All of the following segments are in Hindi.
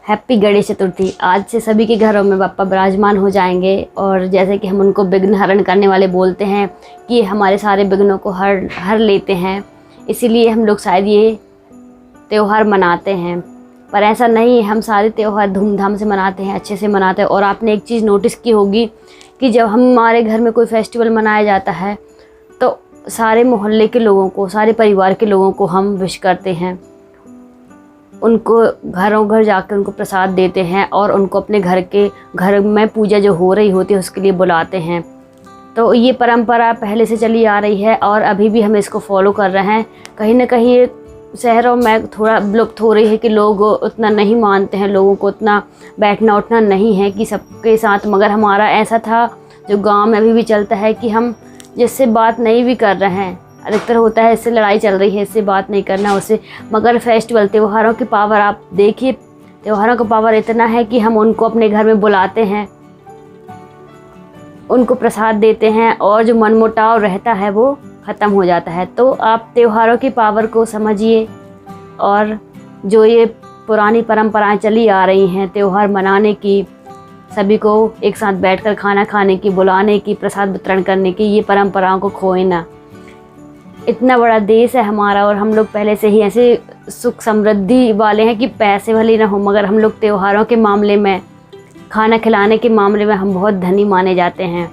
हैप्पी गणेश चतुर्थी। आज से सभी के घरों में बाप्पा विराजमान हो जाएंगे और जैसे कि हम उनको विघ्न हरण करने वाले बोलते हैं कि हमारे सारे विघ्नों को हर लेते हैं, इसीलिए हम लोग शायद ये त्यौहार मनाते हैं। पर ऐसा नहीं है, हम सारे त्यौहार धूमधाम से मनाते हैं, अच्छे से मनाते हैं। और आपने एक चीज़ नोटिस की होगी कि जब हमारे घर में कोई फेस्टिवल मनाया जाता है तो सारे मोहल्ले के लोगों को, सारे परिवार के लोगों को हम विश करते हैं, उनको घरों घर जाकर उनको प्रसाद देते हैं और उनको अपने घर में पूजा जो हो रही होती है उसके लिए बुलाते हैं। तो ये परंपरा पहले से चली आ रही है और अभी भी हम इसको फॉलो कर रहे हैं। कहीं ना कहीं शहरों में थोड़ा विलुप्त हो रही है कि लोग उतना नहीं मानते हैं, लोगों को उतना बैठना उठना नहीं है कि सबके साथ। मगर हमारा ऐसा था जो गांव में अभी भी चलता है कि हम जिससे बात नहीं भी कर रहे हैं, अधिकतर होता है इससे लड़ाई चल रही है, इससे बात नहीं करना उससे। मगर फेस्टिवल त्योहारों की पावर आप देखिए, त्योहारों का पावर इतना है कि हम उनको अपने घर में बुलाते हैं, उनको प्रसाद देते हैं और जो मनमुटाव रहता है वो ख़त्म हो जाता है। तो आप त्योहारों की पावर को समझिए और जो ये पुरानी परंपराएं चली आ रही हैं त्यौहार मनाने की, सभी को एक साथ बैठकर खाना खाने की, बुलाने की, प्रसाद वितरण करने की, ये परंपराओं को खोए ना। इतना बड़ा देश है हमारा और हम लोग पहले से ही ऐसे सुख समृद्धि वाले हैं कि पैसे भले ना हो मगर हम लोग त्योहारों के मामले में, खाना खिलाने के मामले में हम बहुत धनी माने जाते हैं।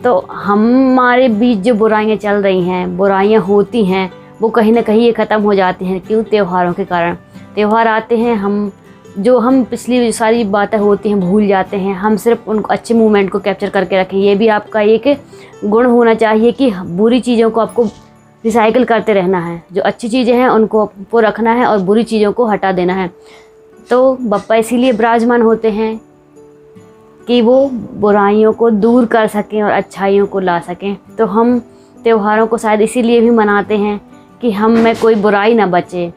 तो हमारे बीच जो बुराइयां चल रही हैं, बुराइयां होती हैं, वो कहीं ना कहीं ये ख़त्म हो जाती हैं। क्यों? त्योहारों के कारण। त्यौहार आते हैं, हम पिछली सारी बातें होती हैं भूल जाते हैं, हम सिर्फ उनको अच्छे मोमेंट को कैप्चर करके रखें। ये भी आपका एक गुण होना चाहिए कि बुरी चीज़ों को आपको रिसाइकिल करते रहना है, जो अच्छी चीज़ें हैं उनको रखना है और बुरी चीज़ों को हटा देना है। तो बप्पा इसीलिए विराजमान होते हैं कि वो बुराइयों को दूर कर सकें और अच्छाइयों को ला सकें। तो हम त्योहारों को शायद इसीलिए भी मनाते हैं कि हम में कोई बुराई ना बचे।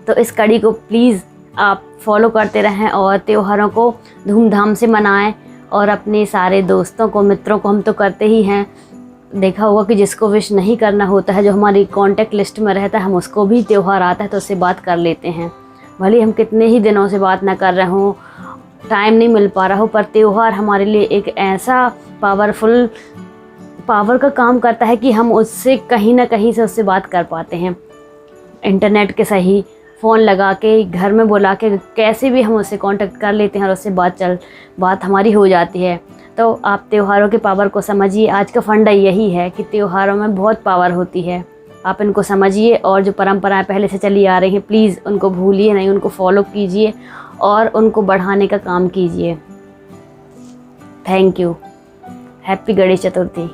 तो इस कड़ी को प्लीज़ आप फॉलो करते रहें और त्योहारों को धूमधाम से मनाएं और अपने सारे दोस्तों को, मित्रों को, हम तो करते ही हैं, देखा होगा कि जिसको विश नहीं करना होता है, जो हमारी कांटेक्ट लिस्ट में रहता है, हम उसको भी त्यौहार आता है तो उससे बात कर लेते हैं। भले हम कितने ही दिनों से बात ना कर रहे हों, टाइम नहीं मिल पा रहा हो, पर त्यौहार हमारे लिए एक ऐसा पावर का काम करता है कि हम उससे कहीं ना कहीं से उससे बात कर पाते हैं। इंटरनेट के सही फ़ोन लगा के, घर में बुला के, कैसे भी हम उससे कांटेक्ट कर लेते हैं और उससे बात हमारी हो जाती है। तो आप त्योहारों की पावर को समझिए। आज का फंडा यही है कि त्योहारों में बहुत पावर होती है, आप इनको समझिए और जो परंपराएं पहले से चली आ रही हैं प्लीज़ उनको भूलिए नहीं, उनको फॉलो कीजिए और उनको बढ़ाने का काम कीजिए। Thank you. Happy Ganesh Chaturthi.